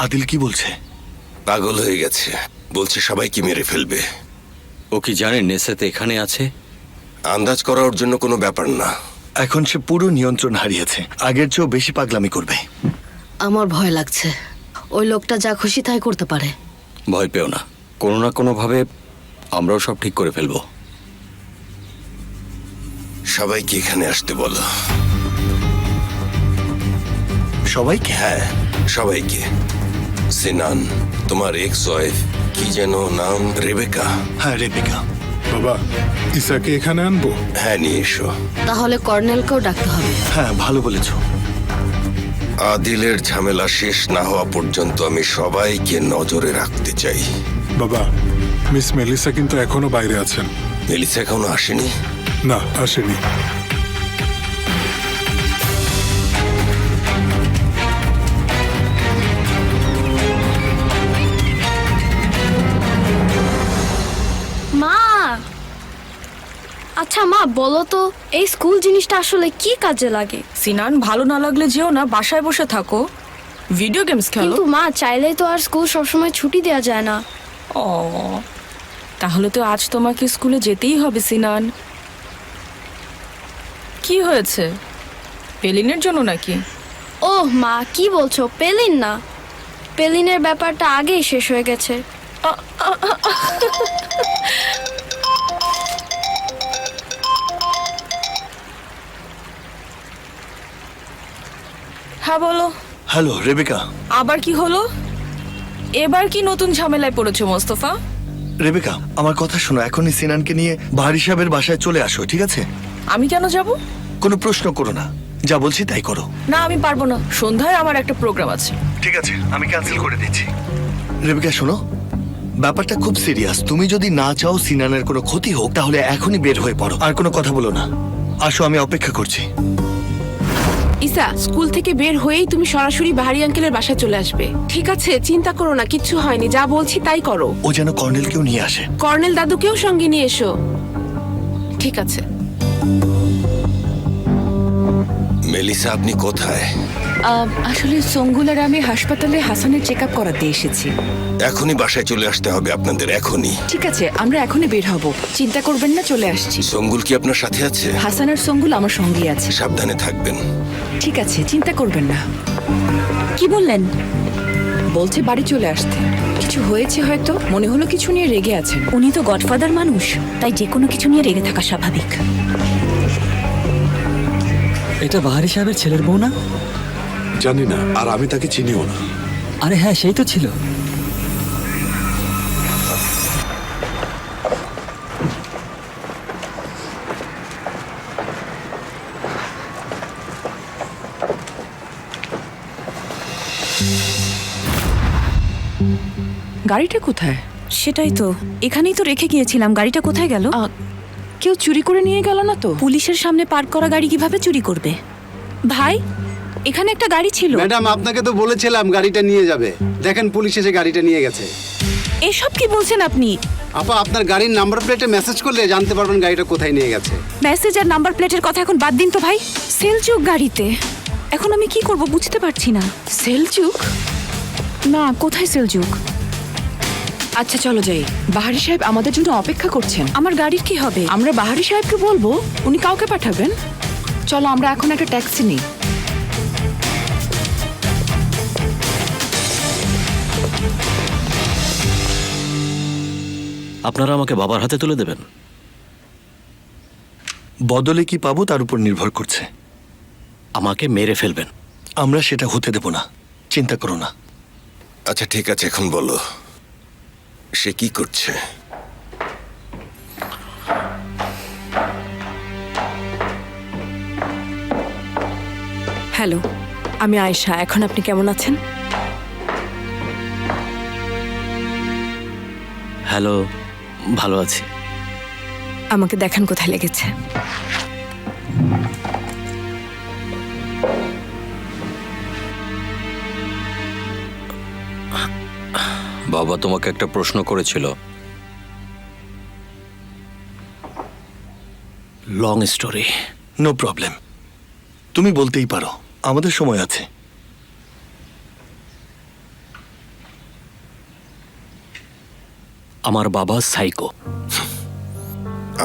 আদিল কি বলছে? পাগল হয়ে গেছে, বলছে সবাইকে মেরে ফেলবে। ও কি জানে নেসাত এখানে আছে? আন্দাজ করা ওর জন্য কোনো ব্যাপার না। এখন সে পুরো নিয়ন্ত্রণ হারিয়েছে, আগের চেয়েও বেশি পাগলামি করবে। আমার ভয় লাগছে, ওই লোকটা যা খুশি তাই করতে পারে। ভয় পেও না, কোনো না কোনোভাবে আমরাও সব ঠিক করে ফেলবো। সবাইকে এখানে আসতে বলো। সবাইকে? হ্যাঁ, সবাইকে। সিনান, তোমার এক্স ওয়াইফ, কি যেন নাম, রেবেকা। হ্যাঁ, রেবেকা। বাবা, ইসাকে এখানে আনবো? হ্যাঁ, নিয়ে এসো। তাহলে কর্নেলকেও ডাকতে হবে। হ্যাঁ, ভালো বলেছো। আদিলের ঝামেলা শেষ না হওয়া পর্যন্ত আমি সবাইকে নজরে রাখতে চাই। বাবা, মিস মেলিসা কিন্তু এখনো বাইরে আছেন। মেলিসা এখনো আসেনি? না, আসেনি। মা, আচ্ছা মা বলো তো, এই স্কুল জিনিসটা আসলে কি কাজে লাগে? সিনান, ভালো না লাগলে যেও না, বাসায় বসে থাকো, ভিডিও গেমস খেলো। কিন্তু মা চাইলে তো আর স্কুল সবসময় ছুটি দেওয়া যায় না। ও, তাহলে তো আজ তোমাকে স্কুলে যেতেই হবে সিনান। কি হয়েছে, পেলিনের জন্য নাকি? ওহ মা, কি বলছো? পেলিন না, পেলিনের ব্যাপারটা আগেই শেষ হয়ে গেছে। হ্যাঁ বলো। Hello Rebecca. আবার কি হলো? এবার কি নতুন ঝামেলায় পড়েছো মোস্তফা? রেবেকা, আমার কথা শোনো, এখনই সিনানকে নিয়ে বাহারি সাহেবের বাসায় চলে আসো, ঠিক আছে? আমি কেন যাব? কোনো প্রশ্ন করো না, যা বলছি তাই করো। না, আমি পারবো না, সন্ধ্যায় আমার একটা প্রোগ্রাম আছে। ঠিক আছে, আমি ক্যান্সেল করে দিচ্ছি। রেবেকা শোনো, ব্যাপারটা খুব সিরিয়াস। তুমি যদি না চাও সিনানের কোনো ক্ষতি হোক, তাহলে এখনই বের হয়ে পড়ো, আর কোনো কথা বলো না। আসো, আমি অপেক্ষা করছি। ইসা, স্কুল থেকে বের হয়েই তুমি সরাসরি বাহারি আঙ্কেলের বাসায় চলে আসবে, ঠিক আছে? চিন্তা করো না, কিচ্ছু হয়নি, যা বলছি তাই করো। ও যেন কর্নেলকেও নিয়ে আসে। কর্নেল দাদুকেও সঙ্গে নিয়ে এসো। ঠিক আছে। মেলিসা, আপনি কোথায়? আসলে সঙ্গুলার আমি হাসপাতালে হাসানের চেক আপ করাতে এসেছি। এখনই বাসায় চলে আসতে হবে আপনাদের, এখনই। ঠিক আছে, আমরা এখনই বের হব, চিন্তা করবেন না, চলে আসছি। সঙ্গুল কি আপনার সাথে আছে? হাসান আর সঙ্গুল আমার সঙ্গে আছে। সাবধানে থাকবেন। ঠিক আছে, চিন্তা করবেন না। কি বললেন? বলছে বাড়ি চলে আসতে। কিছু হয়েছে হয়তো, মনে হলো কিছু নিয়ে রেগে আছেন। উনি তো গডফাদার মানুষ, তাই যে কোনো কিছু নিয়ে রেগে থাকা স্বাভাবিক। এটা বাহারি সাহেবের ছেলের বউ না? জানি না, আর আমি তাকে চিনিও না। আরে হ্যাঁ, সেই তো ছিল। গাড়িটা কোথায়? সেটাই তো, এখানেই তো রেখে গিয়েছিলাম, গাড়িটা কোথায় গেল? কেউ চুরি করে নিয়ে গেল না তো? পুলিশের সামনে পার্ক করা গাড়ি কিভাবে চুরি করবে? ভাই, এখানে একটা গাড়ি ছিল। ম্যাডাম, আপনাকে তো বলেছিলাম গাড়িটা নিয়ে যাবে, দেখেন পুলিশ এসে গাড়িটা নিয়ে গেছে। এসব কি বলছেন আপনি? আপা, আপনার গাড়ির নাম্বার প্লেটে মেসেজ করলে জানতে পারবেন গাড়িটা কোথায় নিয়ে গেছে। মেসেজ আর নাম্বার প্লেটের কথা এখন বাদ দিন তো ভাই। সেলচুক গাড়িতে, এখন আমি কি করব বুঝতে পারছি না। সেলচুক? না, কোথায় সেলচুক? আচ্ছা চলো যাই, বাহারি সাহেব আমাদের জন্য অপেক্ষা করছেন। আমার গাড়ির কি হবে? আমরা বাহারি সাহেবকে বলবো, উনি কাউকে পাঠাবেন। চলো আমরা এখন একটা ট্যাক্সি নিই। আপনারা আমাকে বাবার হাতে তুলে দেবেন? বদলে কি পাবো তার উপর নির্ভর করছে। আমাকে মেরে ফেলবেন? আমরা সেটা হতে দেব না, চিন্তা করো না। আচ্ছা ঠিক আছে, এখন বলো সে কি করছে? হ্যালো, আমি আয়েশা। এখন আপনি কেমন আছেন? হ্যালো, ভালো আছি। আমাকে দেখান কোথায় লেগেছে। বাবা তোমাকে একটা প্রশ্ন করেছিল। Long story. নো প্রবলেম, তুমি বলতেই পারো, আমাদের সময় আছে। আমার বাবা সাইকো।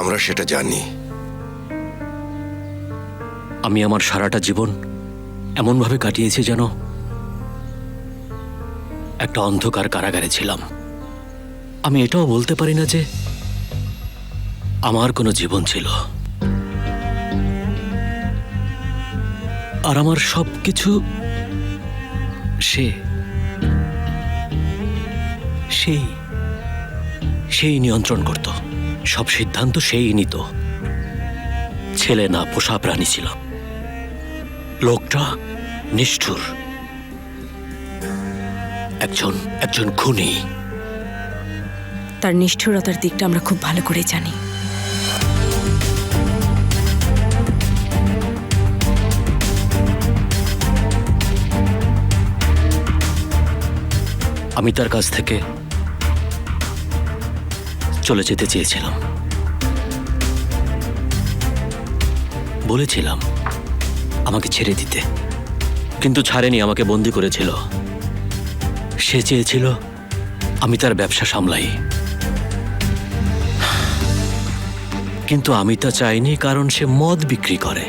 আমরা সেটা জানি। আমি আমার সারাটা জীবন এমনভাবে কাটিয়েছি যেন একটা অন্ধকার কারাগারে ছিলাম। আমি এটাও বলতে পারি না যে আমার কোনো জীবন ছিল। আর আমার সবকিছু সেই নিয়ন্ত্রণ করত। সব সিদ্ধান্ত সেই নিত। ছেলে না, পোষা প্রাণী ছিল। লোকটা নিষ্ঠুর, একজন খুনি। তার নিষ্ঠুরতার দিকটা আমরা খুব ভালো করে জানি। আমি তার কাছ থেকে চলে যেতে চেয়েছিলাম। বলেছিলাম আমাকে ছেড়ে দিতে, কিন্তু ছাড়েনি, আমাকে বন্দি করেছিল। সে চেয়েছিল আমি তার ব্যবসা সামলাই, কিন্তু আমি তা চাইনি, কারণ সে মদ বিক্রি করে,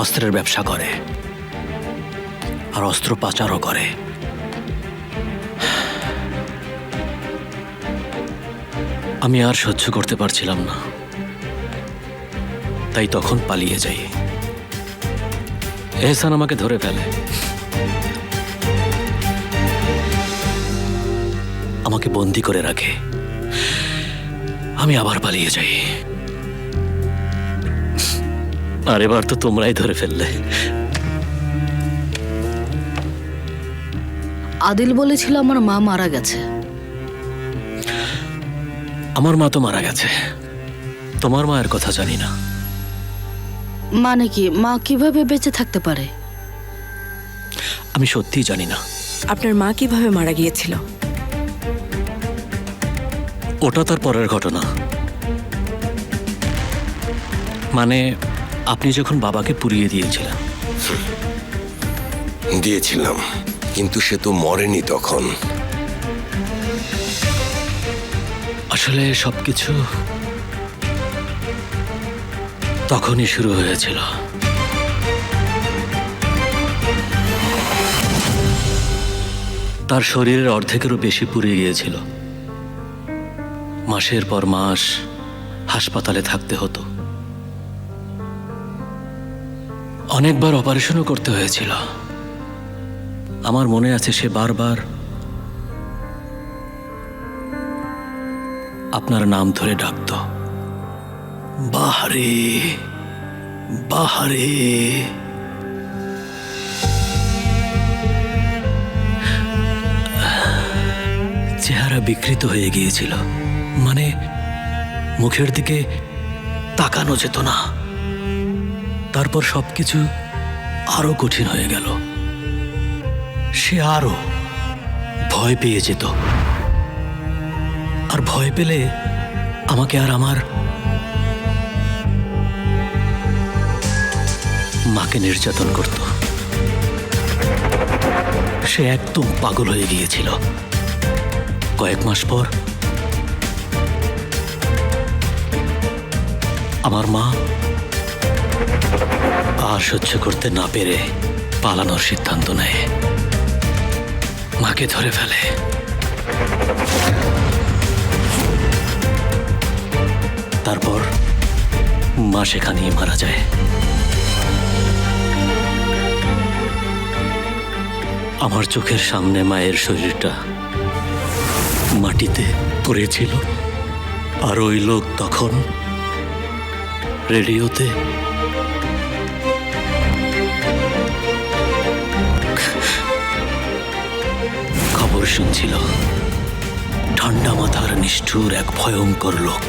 অস্ত্রের ব্যবসা করে, আর অস্ত্র পাচারও করে। আমি আর সহ্য করতে পারছিলাম না, তাই তখন পালিয়ে যাই। এহসান আমাকে ধরে ফেলে, আমাকে বন্দি করে রাখে। আমি আবার পালিয়ে যাই। আর এবার তো তোমরাই ধরে ফেললে। আদিল বলেছিল আমার মা মারা গেছে। আমার মা তো মারা গেছে, তোমার মায়ের কথা জানি না। মানে কি, মা কিভাবে বেঁচে থাকতে পারে? আমি সত্যিই জানি না। আপনার মা কিভাবে মারা গিয়েছিল? ওটা তার পরের ঘটনা। মানে আপনি যখন বাবাকে পুড়িয়ে দিয়েছিলেন। দিয়েছিলাম, কিন্তু সে তো মরেনি তখন। আসলে সবকিছু তখনই শুরু হয়েছিল। তার শরীরের অর্ধেকেরও বেশি পুড়ে গিয়েছিল। মাসের পর মাস হাসপাতালে থাকতে হতো। অনেকবার অপারেশনও করতে হয়েছিল। আমার মনে আছে সে বারবার আপনার নাম ধরে ডাকতো, বাহারে বাহারে। চেহারা বিকৃত হয়ে গিয়েছিল, মানে মুখের দিকে তাকানো যেত না। তারপর সবকিছু আরো কঠিন হয়ে গেল। সে আরো ভয় পেয়ে যেত, আর ভয় পেলে আমাকে আর আমার মাকে নির্যাতন করত। সে একদম পাগল হয়ে গিয়েছিল। কয়েক মাস পর আমার মা আর সহ্য করতে না পেরে পালানোর সিদ্ধান্ত নেয়, মাকে ধরে ফেলে। তারপর মা সেখানেই মারা যায়। আমার চোখের সামনে মায়ের শরীরটা মাটিতে পড়েছিল, আর ওই লোক তখন রেডিওতে খবর শুনছিল। ঠান্ডা মাথার নিষ্ঠুর এক ভয়ঙ্কর লোক।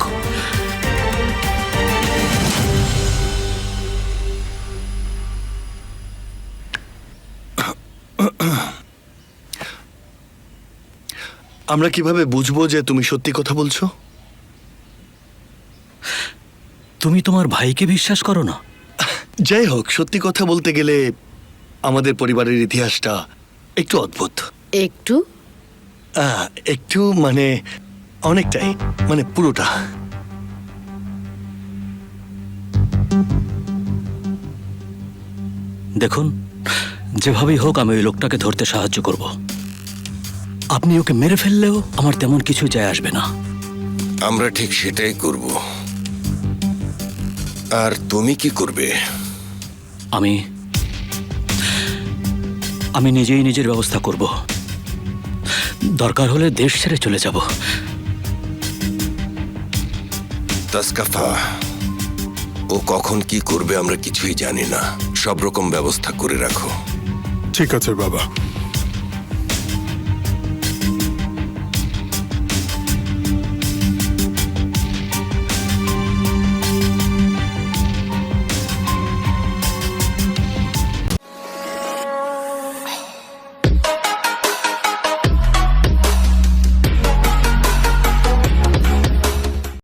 আমরা কিভাবে বুঝবো যে তুমি সত্যি কথা বলছো? তুমি তোমার ভাইকে বিশ্বাস করো না? যাই হোক, সত্যি কথা বলতে গেলে আমাদের পরিবারের ইতিহাসটা একটু অদ্ভুত। একটু? একটু মানে অনেকটাই, মানে পুরোটা। দেখুন, যেভাবেই হোক আমি ওই লোকটাকে ধরতে সাহায্য করব। আপনি ওকে মেরে ফেললেও আমার তেমন কিছু যায় আসবে না। আমরা ঠিক সেটাই করব। আর তুমি কি করবে? আমি নিজেই নিজের ব্যবস্থা করব। দরকার হলে দেশ ছেড়ে চলে যাব। তাসকাফা, ও কখন কি করবে আমরা কিছুই জানি না। সব রকম ব্যবস্থা করে রাখো। ঠিক আছে বাবা।